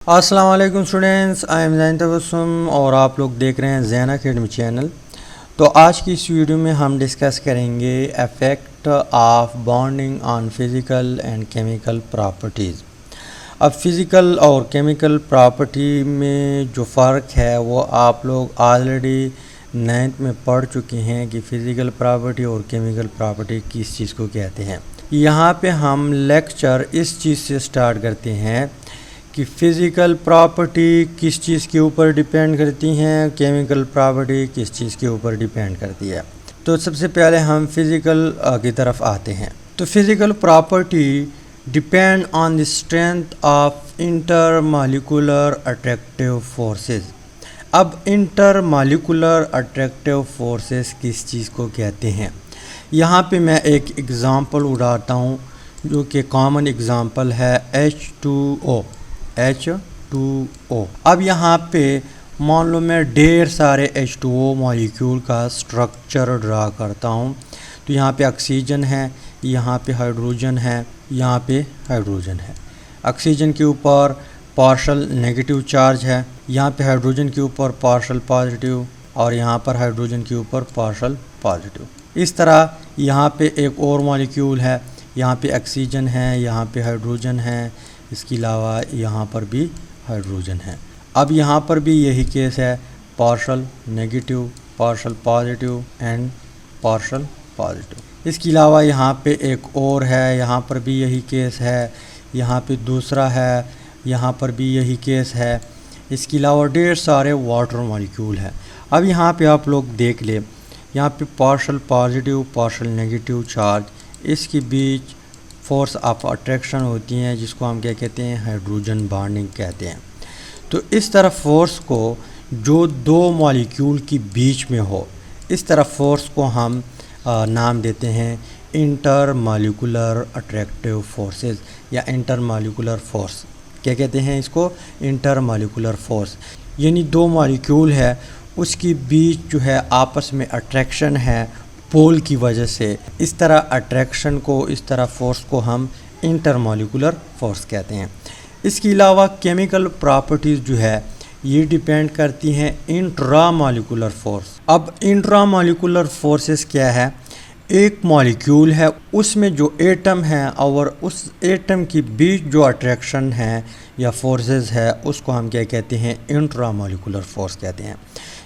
अस्सलाम वालेकुम students, I am ज़ैन तबस्सुम और आप लोग देख रहे हैं ज़ैन अकेडमी चैनल। तो आज की इस वीडियो में हम डिस्कस करेंगे effect of bonding on physical and chemical properties. अब फिज़िकल और केमिकल प्रॉपर्टी में जो फ़र्क है वो आप लोग ऑलरेडी 9th में पढ़ चुके हैं कि फ़िज़िकल प्रॉपर्टी और केमिकल प्रॉपर्टी किस चीज़ को कहते हैं। यहाँ पे हम लेक्चर इस चीज़ से स्टार्ट करते हैं कि फ़िज़िकल प्रॉपर्टी किस चीज़ के ऊपर डिपेंड करती हैं, केमिकल प्रॉपर्टी किस चीज़ के ऊपर डिपेंड करती है। तो सबसे पहले हम फ़िज़िकल की तरफ आते हैं। तो physical property depend on the strength of intermolecular attractive forces. अब इंटरमॉलिक्यूलर अट्रैक्टिव फोर्सेस किस चीज़ को कहते हैं, यहाँ पे मैं एक एग्ज़ाम्पल उड़ाता हूँ जो कि कॉमन एग्ज़ाम्पल है H2O। अब यहाँ पे मान लो मैं ढेर सारे H2O मॉलिक्यूल का स्ट्रक्चर ड्रा करता हूँ। तो यहाँ पे ऑक्सीजन है, यहाँ पे हाइड्रोजन है, यहाँ पे हाइड्रोजन है। ऑक्सीजन के ऊपर पार्शल नेगेटिव चार्ज है, यहाँ पे हाइड्रोजन के ऊपर पार्शल पॉजिटिव और यहाँ पर हाइड्रोजन के ऊपर पार्शल पॉजिटिव। इस तरह यहाँ पे एक और मॉलिक्यूल है, यहाँ पे ऑक्सीजन है, यहाँ पे हाइड्रोजन है, इसके अलावा यहाँ पर भी हाइड्रोजन है। अब यहाँ पर भी यही केस है, partial negative, partial positive and partial positive. इसके अलावा यहाँ पे एक और है, यहाँ पर भी यही केस है, यहाँ पे दूसरा है, यहाँ पर भी यही केस है। इसके अलावा ढेर सारे वाटर मॉलिक्यूल हैं। अब यहाँ पे आप लोग देख ले, यहाँ पे partial positive partial negative charge, इसके बीच फोर्स ऑफ अट्रैक्शन होती हैं जिसको हम क्या कहते हैं, हाइड्रोजन बॉन्डिंग कहते हैं। तो इस तरह फोर्स को जो दो मॉलिक्यूल के बीच में हो, इस तरह फोर्स को हम नाम देते हैं इंटरमॉलिक्यूलर अट्रैक्टिव फोर्सेस या इंटरमॉलिक्यूलर फोर्स। क्या कहते हैं इसको, इंटरमॉलिक्यूलर फोर्स। यानी दो मॉलिक्यूल है उसके बीच जो है आपस में अट्रैक्शन है पोल की वजह से। इस तरह अट्रैक्शन को, इस तरह फोर्स को हम इंटरमॉलिक्यूलर फोर्स कहते हैं। इसके अलावा केमिकल प्रॉपर्टीज़ जो है ये डिपेंड करती हैं इंट्रामॉलिक्यूलर फोर्स। अब इंट्रामॉलिक्यूलर फोर्सेस क्या है, एक मॉलिक्यूल है उसमें जो एटम है और उस एटम के बीच जो अट्रैक्शन है या फोर्सेस है उसको हम क्या कहते हैं, इंट्रामॉलिक्यूलर फोर्स कहते हैं।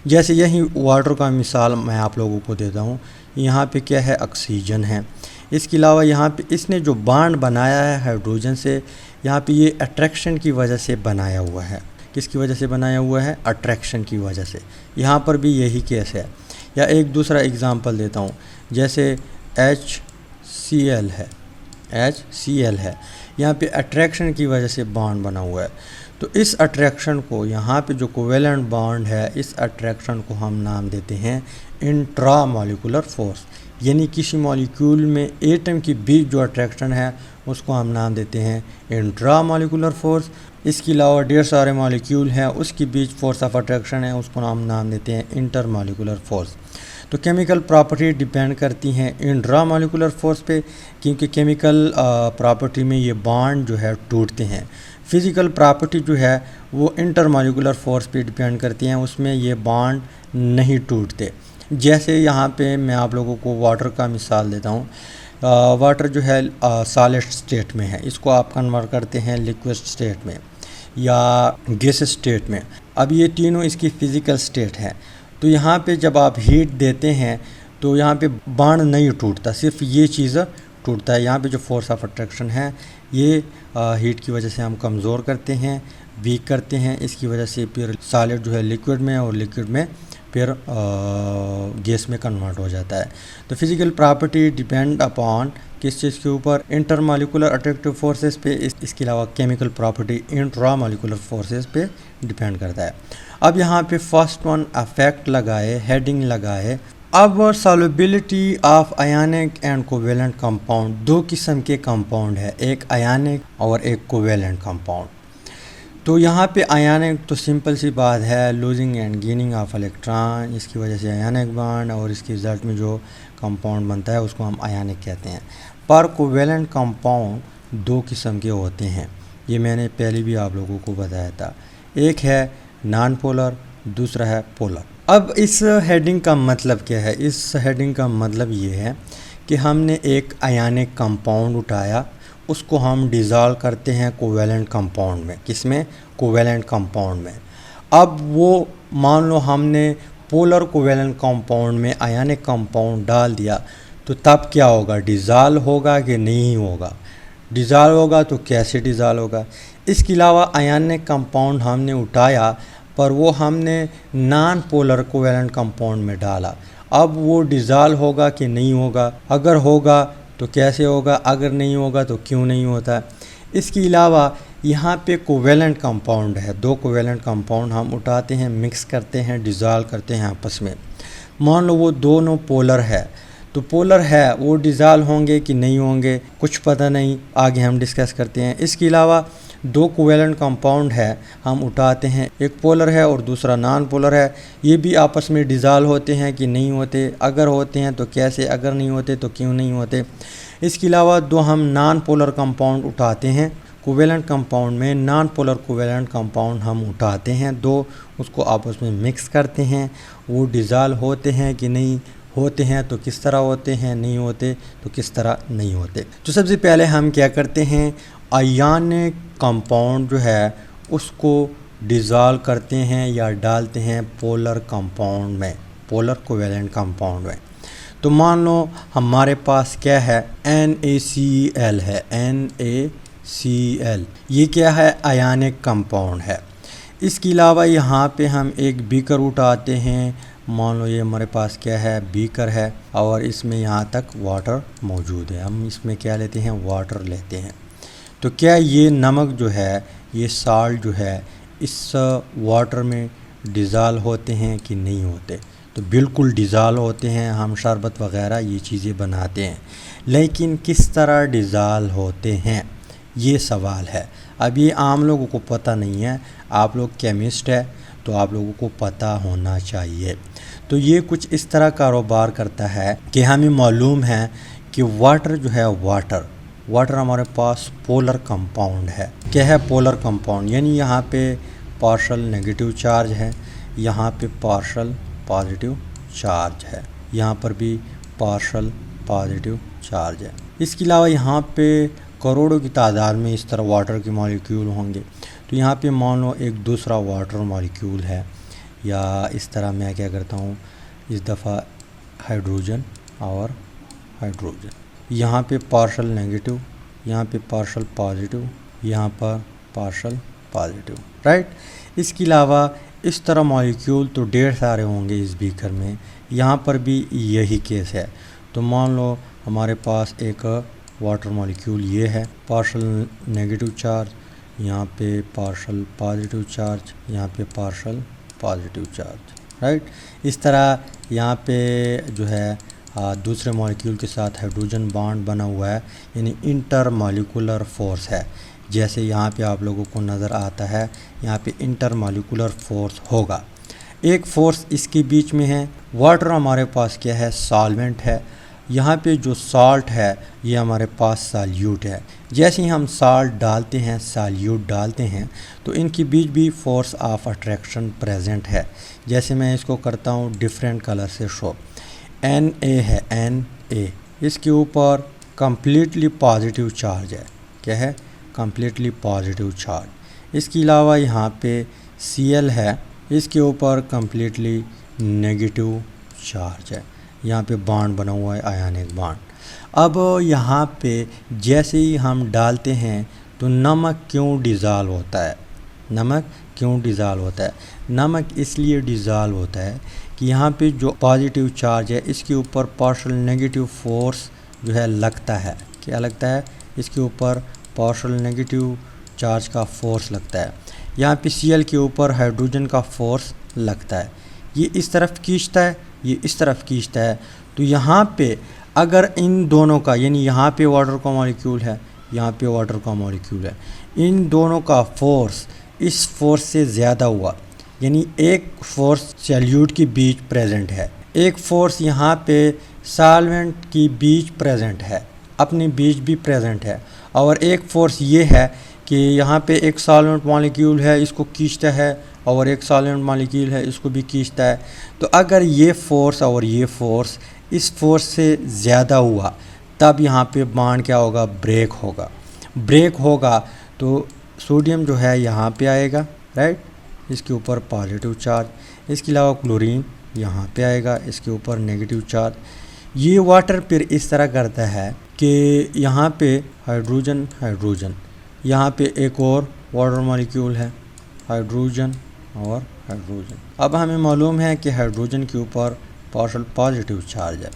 जैसे यही वाटर का मिसाल मैं आप लोगों को देता हूँ। यहाँ पे क्या है, ऑक्सीजन है। इसके अलावा यहाँ पे इसने जो बॉन्ड बनाया है हाइड्रोजन से, यहाँ पे ये अट्रैक्शन की वजह से बनाया हुआ है। किसकी वजह से बनाया हुआ है, अट्रैक्शन की वजह से। यहाँ पर भी यही केस है। या एक दूसरा एग्ज़ाम्पल देता हूँ, जैसे HCl है, यहाँ पे अट्रैक्शन की वजह से बॉन्ड बना हुआ है। तो इस अट्रैक्शन को, यहाँ पे जो कोवेलेंट बॉन्ड है, इस अट्रैक्शन को हम नाम देते हैं इंट्रामॉलिक्यूलर फोर्स। यानी किसी मॉलिक्यूल में एटम के बीच जो अट्रैक्शन है उसको हम नाम देते हैं इंट्रामॉलिक्यूलर फोर्स। इसके अलावा ढेर सारे मॉलिक्यूल हैं उसके बीच फोर्स ऑफ अट्रैक्शन है, उसको हम नाम देते हैं इंटरमॉलिक्यूलर फोर्स। तो केमिकल प्रॉपर्टी डिपेंड करती हैं इंट्रामॉलिक्यूलर फोर्स पे, क्योंकि केमिकल प्रॉपर्टी में ये बॉन्ड जो है टूटते हैं। फिज़िकल प्रॉपर्टी जो है वो इंटरमॉलिक्यूलर फोर्स पे डिपेंड करती हैं, उसमें ये बॉन्ड नहीं टूटते। जैसे यहाँ पे मैं आप लोगों को वाटर का मिसाल देता हूँ। वाटर जो है सॉलिड स्टेट में है, इसको आप कन्वर्ट करते हैं लिक्विड स्टेट में या गैस स्टेट में। अब ये तीनों इसकी फ़िज़िकल स्टेट है। तो यहाँ पे जब आप हीट देते हैं तो यहाँ पे बॉन्ड नहीं टूटता, सिर्फ ये चीज़ टूटता है। यहाँ पे जो फोर्स ऑफ अट्रैक्शन है ये हीट की वजह से हम कमज़ोर करते हैं, वीक करते हैं। इसकी वजह से फिर सॉलिड जो है लिक्विड में और लिक्विड में फिर गैस में कन्वर्ट हो जाता है। तो फिज़िकल प्रॉपर्टी डिपेंड अपॉन किस चीज़ के ऊपर, इंटरमॉलिक्यूलर अट्रैक्टिव फोर्सेस पे। इसके अलावा केमिकल प्रॉपर्टी इंट्रामॉलिक्यूलर फोर्सेस पे डिपेंड करता है। अब यहाँ पे फर्स्ट वन अफेक्ट लगाए, हेडिंग लगाए। अब solubility of ionic and covalent compound, दो किस्म के कंपाउंड है, एक आयनिक और एक कोवेलेंट कंपाउंड। तो यहाँ पे आयनिक तो सिंपल सी बात है, losing and gaining of electron, इसकी वजह से आयनिक बॉन्ड और इसके रिजल्ट में जो कंपाउंड बनता है उसको हम आयनिक कहते हैं। पर कोवेलेंट कंपाउंड दो किस्म के होते हैं, ये मैंने पहले भी आप लोगों को बताया था। एक है नॉन पोलर, दूसरा है पोलर। अब इस हेडिंग का मतलब क्या है? इस हेडिंग का मतलब ये है कि हमने एक आयनिक कंपाउंड उठाया, उसको हम डिज़ोल्व करते हैं कोवेलेंट कंपाउंड में। किसमें? कोवेलेंट कंपाउंड में। अब वो मान लो हमने पोलर कोवेलेंट कंपाउंड में आयनिक कंपाउंड डाल दिया, तो तब क्या होगा? डिज़ोल्व होगा कि नहीं होगा? डिज़ोल्व होगा तो कैसे डिज़ोल्व होगा? इसके अलावा आयनिक कंपाउंड हमने उठाया, पर वो हमने नॉन पोलर कोवेलेंट कंपाउंड में डाला। अब वो डिज़ोल्व होगा कि नहीं होगा? अगर होगा तो कैसे होगा? अगर नहीं होगा तो क्यों नहीं होता? इसके अलावा यहाँ पे कोवेलेंट कंपाउंड है, दो कोवेलेंट कंपाउंड हम उठाते हैं, मिक्स करते हैं, डिज़ोल्व करते हैं आपस में। मान लो वो दोनों पोलर है, तो पोलर है वो डिज़ोल्व होंगे कि नहीं होंगे कुछ पता नहीं, आगे हम डिस्कस करते हैं। इसके अलावा दो कोवेलेंट कंपाउंड है हम उठाते हैं, एक पोलर है और दूसरा नॉन पोलर है, ये भी आपस में डिज़ोल्व होते हैं कि नहीं होते? अगर होते हैं तो कैसे? अगर नहीं होते तो क्यों नहीं होते? इसके अलावा दो हम नॉन पोलर कंपाउंड उठाते हैं, कोवेलेंट कंपाउंड में नॉन पोलर कोवेलेंट कंपाउंड हम उठाते हैं दो, उसको आपस में मिक्स करते हैं, वो डिज़ोल्व होते हैं कि नहीं होते हैं? तो किस तरह होते हैं? नहीं होते तो किस तरह नहीं होते? तो सबसे पहले हम क्या करते हैं, आयनिक कंपाउंड जो है उसको डिज़ोल्व करते हैं या डालते हैं पोलर कंपाउंड में, पोलर कोवेलेंट कंपाउंड में। तो मान लो हमारे पास क्या है, NaCl है, NaCl, ये क्या है? आयनिक कंपाउंड है। इसके अलावा यहाँ पे हम एक बीकर उठाते हैं, मान लो ये हमारे पास क्या है? बीकर है, और इसमें यहाँ तक वाटर मौजूद है, हम इसमें क्या लेते हैं? वाटर लेते हैं। तो क्या ये नमक जो है, ये साल्ट जो है, इस वाटर में डिज़ोल्व होते हैं कि नहीं होते? तो बिल्कुल डिज़ोल्व होते हैं। हम शरबत वगैरह ये चीज़ें बनाते हैं, लेकिन किस तरह डिज़ोल्व होते हैं ये सवाल है। अब ये आम लोगों को पता नहीं है, आप लोग केमिस्ट है तो आप लोगों को पता होना चाहिए। तो ये कुछ इस तरह कारोबार करता है कि हमें मालूम है कि वाटर जो है, वाटर हमारे पास पोलर कंपाउंड है। क्या है? पोलर कंपाउंड, यानी यहाँ पे पार्शल नेगेटिव चार्ज है, यहाँ पे पार्शल पॉजिटिव चार्ज है, यहाँ पर भी पार्शल पॉजिटिव चार्ज है। इसके अलावा यहाँ पे करोड़ों की तादाद में इस तरह वाटर के मॉलिक्यूल होंगे। तो यहाँ पे मान लो एक दूसरा वाटर मॉलिक्यूल है, या इस तरह मैं क्या करता हूँ, इस दफ़ा हाइड्रोजन और हाइड्रोजन, यहाँ पे पार्शल नेगेटिव, यहाँ पे पार्शल पॉजिटिव, यहाँ पर पार्शल पॉजिटिव, राइट। इसके अलावा इस तरह मॉलिक्यूल तो ढेर सारे होंगे इस बीकर में, यहाँ पर भी यही केस है। तो मान लो हमारे पास एक वाटर मॉलिक्यूल ये है, पार्शल नेगेटिव चार्ज, यहाँ पे पार्शल पॉजिटिव चार्ज, यहाँ पे पार्शल पॉजिटिव चार्ज, राइट। इस तरह यहाँ पे जो है दूसरे मॉलिक्यूल के साथ हाइड्रोजन बॉन्ड बना हुआ है, यानी इंटर मॉलिक्यूलर फोर्स है। जैसे यहाँ पे आप लोगों को नज़र आता है, यहाँ पे इंटर मॉलिक्यूलर फोर्स होगा। एक फोर्स इसके बीच में है। वाटर हमारे पास क्या है? सॉल्वेंट है। यहाँ पे जो साल्ट है ये हमारे पास सॉल्यूट है। जैसे ही हम साल्ट डालते हैं, सॉल्यूट डालते हैं, तो इनके बीच भी फोर्स ऑफ अट्रैक्शन प्रेजेंट है। जैसे मैं इसको करता हूँ डिफरेंट कलर से शो, Na है, Na, इसके ऊपर कम्प्लीटली पॉजिटिव चार्ज है। क्या है? Completely positive charge. इसके अलावा यहाँ पे Cl है, इसके ऊपर कम्प्लीटली नेगेटिव चार्ज है। यहाँ पे बॉन्ड बना हुआ है, आयनिक बॉन्ड। अब यहाँ पे जैसे ही हम डालते हैं तो नमक क्यों डिज़ोल्व होता है? नमक क्यों डिज़ोल्व होता है? नमक इसलिए डिज़ोल्व होता है कि यहाँ पे जो पॉजिटिव चार्ज है इसके ऊपर पार्शियल नेगेटिव फोर्स जो है लगता है। क्या लगता है? इसके ऊपर पार्शियल नेगेटिव चार्ज का फोर्स लगता है। यहाँ पे Cl के ऊपर हाइड्रोजन का फोर्स लगता है। ये इस तरफ खींचता है, ये इस तरफ खींचता है। तो यहाँ पे अगर इन दोनों का, यानी यहाँ पे वाटर का मॉलिक्यूल है, यहाँ पे वाटर का मॉलिक्यूल है, इन दोनों का फोर्स इस फोर्स से ज़्यादा हुआ, यानी एक फोर्स सॉल्यूट के बीच प्रेजेंट है, एक फोर्स यहाँ पे सॉल्वेंट की बीच प्रेजेंट है, अपने बीच भी प्रेजेंट है, और एक फोर्स ये है कि यहाँ पे एक सॉल्वेंट मॉलिक्यूल है, इसको खींचता है, और एक सॉल्वेंट मॉलिक्यूल है, इसको भी खींचता है। तो अगर ये फोर्स और ये फोर्स इस फोर्स से ज़्यादा हुआ तब यहाँ पे बॉन्ड क्या होगा, ब्रेक होगा। ब्रेक होगा तो सोडियम जो है यहाँ पे आएगा, राइट, इसके ऊपर पॉजिटिव चार्ज। इसके अलावा क्लोरीन यहाँ पे आएगा, इसके ऊपर नेगेटिव चार्ज। ये वाटर फिर इस तरह करता है कि यहाँ पे हाइड्रोजन हाइड्रोजन, यहाँ पे एक और वाटर मॉलिक्यूल है, हाइड्रोजन और हाइड्रोजन। अब हमें मालूम है कि हाइड्रोजन के ऊपर पार्शल पॉजिटिव चार्ज है,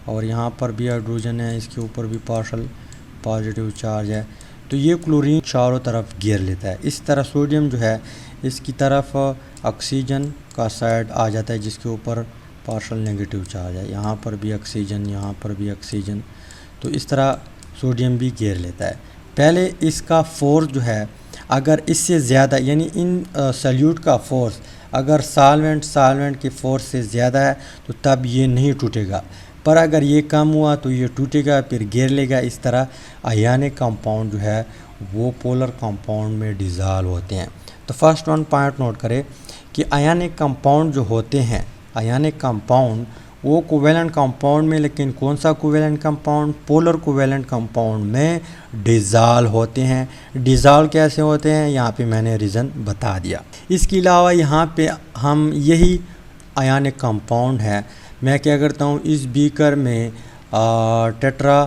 और यहाँ पर भी हाइड्रोजन है, इसके ऊपर भी पार्शल पॉजिटिव चार्ज है। तो ये क्लोरीन चारों तरफ घेर लेता है। इस तरह सोडियम जो है इसकी तरफ ऑक्सीजन का साइड आ जाता है, जिसके ऊपर पार्शल नेगेटिव चार्ज है। यहाँ पर भी ऑक्सीजन, यहाँ पर भी ऑक्सीजन। तो इस तरह सोडियम भी घेर लेता है। पहले इसका फोर्स जो है अगर इससे ज़्यादा, यानी इन सल्यूट का फोर्स अगर साल्वेंट के फोर्स से ज़्यादा है तो तब ये नहीं टूटेगा, पर अगर ये कम हुआ तो ये टूटेगा, फिर घेर लेगा। इस तरह आयनिक कंपाउंड जो है वो पोलर कंपाउंड में डिज़ॉल्व होते हैं। तो फर्स्ट वन पॉइंट नोट करें कि आयनिक कंपाउंड जो होते हैं, आयनिक कंपाउंड वो कोवेलेंट कंपाउंड में, लेकिन कौन सा covalent compound, polar covalent compound में डिज़ॉल्व होते हैं। डिज़ॉल्व कैसे होते हैं यहाँ पे मैंने रीज़न बता दिया। इसके अलावा यहाँ पे हम यही आयनिक कंपाउंड है, मैं क्या करता हूँ, इस बीकर में टेट्रा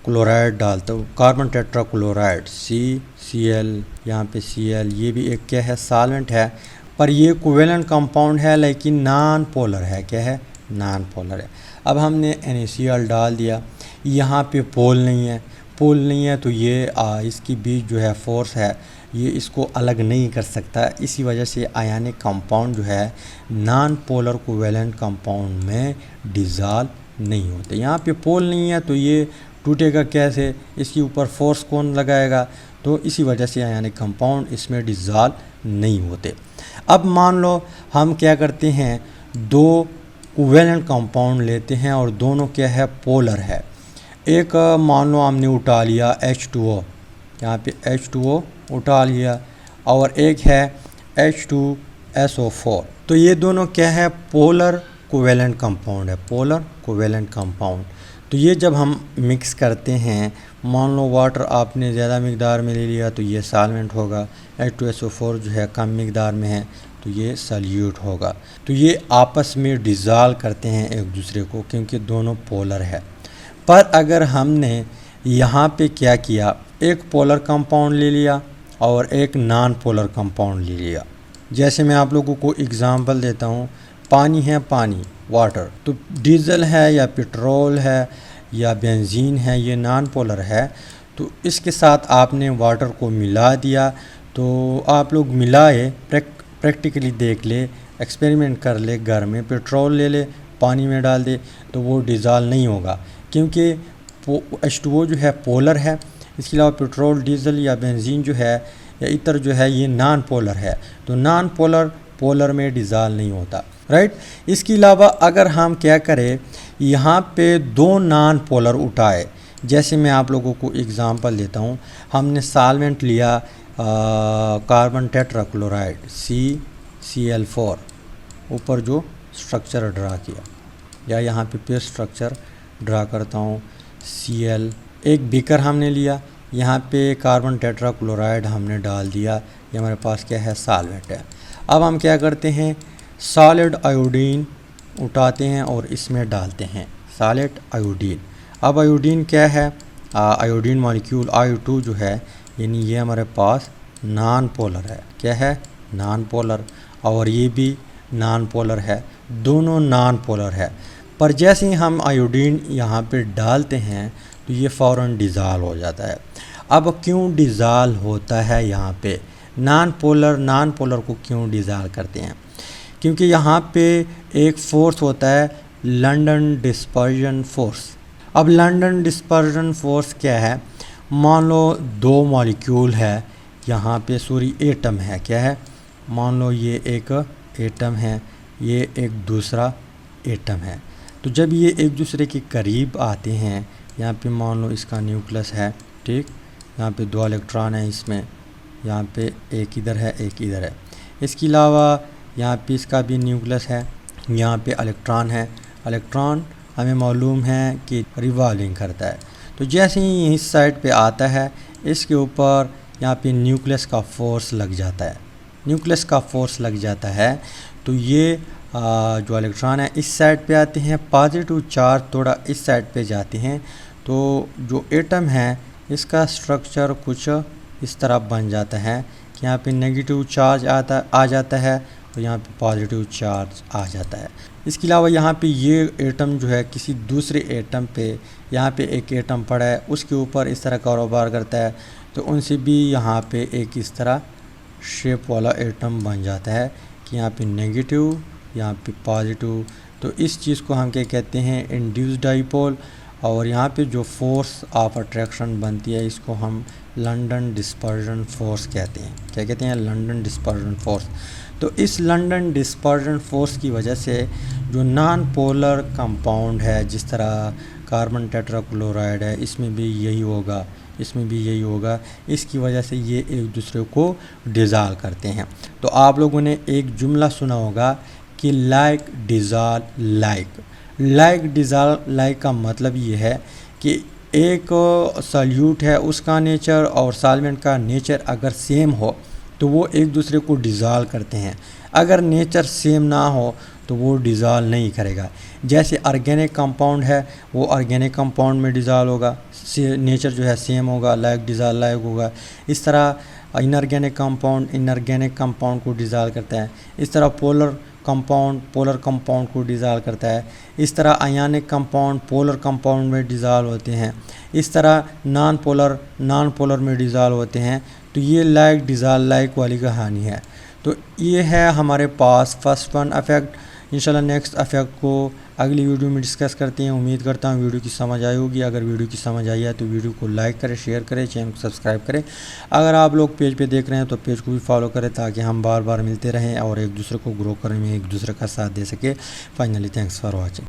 क्लोराइड डालता हूँ, कार्बन टेट्रा क्लोराइड CCl, यहाँ पे Cl, ये भी एक क्या है, सॉल्वेंट है, पर ये कोवेलेंट कंपाउंड है लेकिन नॉन पोलर है। क्या है, नॉन पोलर है। अब हमने NaCl डाल दिया, यहाँ पे पोल नहीं है, तो ये इसकी बीच जो है फोर्स है, ये इसको अलग नहीं कर सकता। इसी वजह से आयनिक कंपाउंड जो है नॉन पोलर कोवेलेंट कंपाउंड में डिज़ॉल्व नहीं होते। यहाँ पे पोल नहीं है तो ये टूटेगा कैसे, इसके ऊपर फोर्स कौन लगाएगा, तो इसी वजह से आयनिक कंपाउंड इसमें डिज़ॉल्व नहीं होते। अब मान लो हम क्या करते हैं, दो कोवेलेंट कंपाउंड लेते हैं और दोनों क्या है, पोलर है। एक मान लो हमने उठा लिया H2O, यहाँ पे H2O उठा लिया, और एक है H2SO4। तो ये दोनों क्या है, पोलर कोवेलेंट कंपाउंड है, पोलर कोवेलेंट कंपाउंड। तो ये जब हम मिक्स करते हैं, मान लो वाटर आपने ज़्यादा मिकदार में ले लिया तो ये सॉल्वेंट होगा, H2SO4 जो है कम मिकदार में है तो ये सल्यूट होगा। तो ये आपस में डिज़ॉल्व करते हैं एक दूसरे को, क्योंकि दोनों पोलर है। पर अगर हमने यहाँ पे क्या किया, एक पोलर कंपाउंड ले लिया और एक नॉन पोलर कंपाउंड ले लिया, जैसे मैं आप लोगों को एग्ज़ाम्पल देता हूँ, पानी है, पानी वाटर, तो डीजल है या पेट्रोल है या बेंजीन है, ये नॉन पोलर है। तो इसके साथ आपने वाटर को मिला दिया, तो आप लोग मिलाए, प्रैक्टिकली देख ले, एक्सपेरिमेंट कर ले, घर में पेट्रोल ले ले, पानी में डाल दे, तो वो डिज़ॉल्व नहीं होगा, क्योंकि H2O जो है पोलर है। इसके अलावा पेट्रोल, डीजल या बेंजीन जो है या इतर जो है ये नॉन पोलर है, तो नॉन पोलर पोलर में डिज़ॉल्व नहीं होता, राइट। इसके अलावा अगर हम क्या करें, यहाँ पे दो नॉन पोलर उठाए, जैसे मैं आप लोगों को एग्ज़ाम्पल देता हूँ, हमने सॉल्वेंट लिया कार्बन टेट्रा क्लोराइड CCl4, ऊपर जो स्ट्रक्चर ड्रा किया, या यहाँ पे फिर स्ट्रक्चर ड्रा करता हूँ Cl। एक बीकर हमने लिया, यहाँ पे कार्बन टेट्रा क्लोराइड हमने डाल दिया, ये हमारे पास क्या है, सॉल्वेंट है। अब हम क्या करते हैं, सॉलिड आयोडीन उठाते हैं और इसमें डालते हैं, सॉलिड आयोडीन। अब आयोडीन क्या है, आयोडीन मॉलिक्यूल I2 जो है, यानी ये हमारे पास नॉन पोलर है। क्या है, नॉन पोलर, और ये भी नॉन पोलर है, दोनों नॉन पोलर है। पर जैसे ही हम आयोडीन यहाँ पे डालते हैं तो ये फ़ौरन डिज़ॉल्व हो जाता है। अब क्यों डिज़ॉल्व होता है, यहाँ पे नॉन पोलर को क्यों डिज़ॉल्व करते हैं, क्योंकि यहाँ पे एक फोर्स होता है लंदन डिस्पर्जन फोर्स। अब लंदन डिस्पर्जन फोर्स क्या है, मान लो दो मॉलिक्यूल है, यहाँ पे एटम है, क्या है, मान लो ये एक एटम है, ये एक दूसरा एटम है। तो जब ये एक दूसरे के करीब आते हैं, यहाँ पे मान लो इसका न्यूक्लियस है, ठीक, यहाँ पे 2 इलेक्ट्रॉन है इसमें, यहाँ पे एक इधर है एक इधर है। इसके अलावा यहाँ पे इसका भी न्यूक्लियस है, यहाँ पे इलेक्ट्रॉन है। इलेक्ट्रॉन हमें मालूम है कि रिवॉल्विंग करता है। तो जैसे ही इस साइड पे आता है इसके ऊपर यहाँ पे न्यूक्लियस का फोर्स लग जाता है। न्यूक्लियस का फोर्स लग जाता है तो ये जो इलेक्ट्रॉन है इस साइड पे आते हैं, पॉजिटिव चार्ज थोड़ा इस साइड पे जाते हैं। तो जो एटम है इसका स्ट्रक्चर कुछ इस तरह बन जाता है कि यहाँ पे नेगेटिव चार्ज आ जाता है और यहाँ पे पॉजिटिव चार्ज आ जाता है। इसके अलावा यहाँ पे ये एटम जो है किसी दूसरे एटम पे, यहाँ पे एक एटम पड़ा है उसके ऊपर इस तरह कारोबार करता है, तो उनसे भी यहाँ पे एक इस तरह शेप वाला एटम बन जाता है कि यहाँ पे नेगेटिव यहाँ पे पॉजिटिव। तो इस चीज़ को हम क्या कहते हैं, इंड्यूस्ड डाइपोल। और यहाँ पे जो फोर्स ऑफ अट्रैक्शन बनती है इसको हम लंदन डिस्पर्जन फोर्स कहते हैं। क्या कहते हैं? London dispersion force. तो इस लंदन डिस्पर्जन फोर्स की वजह से जो नॉन पोलर कंपाउंड है, जिस तरह कार्बन टेट्राक्लोराइड है, इसमें भी यही होगा, इसमें भी यही होगा। इसकी वजह से ये एक दूसरे को डिज़ॉल्व करते हैं। तो आप लोगों ने एक जुमला सुना होगा कि like dissolve like. Like dissolve like का मतलब ये है कि एक सॉल्यूट है उसका नेचर और सॉल्वेंट का नेचर अगर सेम हो तो वो एक दूसरे को डिज़ॉल्व करते हैं। अगर नेचर सेम ना हो तो वो डिज़ॉल्व नहीं करेगा। जैसे ऑर्गेनिक कंपाउंड है वो ऑर्गेनिक कंपाउंड में डिज़ॉल्व होगा, नेचर जो है सेम होगा, लाइक डिज़ॉल्व लाइक होगा। इस तरह इनऑर्गेनिक कंपाउंड को डिज़ॉल्व करता है। इस तरह पोलर कंपाउंड को डिज़ॉल्व करता है। इस तरह आयनिक कंपाउंड पोलर कंपाउंड में डिज़ॉल्व होते हैं। इस तरह नॉन पोलर में डिज़ॉल्व होते हैं। तो ये लाइक डिज़ॉल्व लाइक वाली कहानी है। तो ये है हमारे पास फर्स्ट वन इफेक्ट। इंशाल्लाह नेक्स्ट इफेक्ट को अगली वीडियो में डिस्कस करते हैं। उम्मीद करता हूँ वीडियो की समझ आई होगी। अगर वीडियो की समझ आई है तो वीडियो को लाइक करें, शेयर करें, चैनल को सब्सक्राइब करें। अगर आप लोग पेज पे देख रहे हैं तो पेज को भी फॉलो करें ताकि हम बार बार मिलते रहें और एक दूसरे को ग्रो करने में एक दूसरे का साथ दे सके। Finally thanks for watching.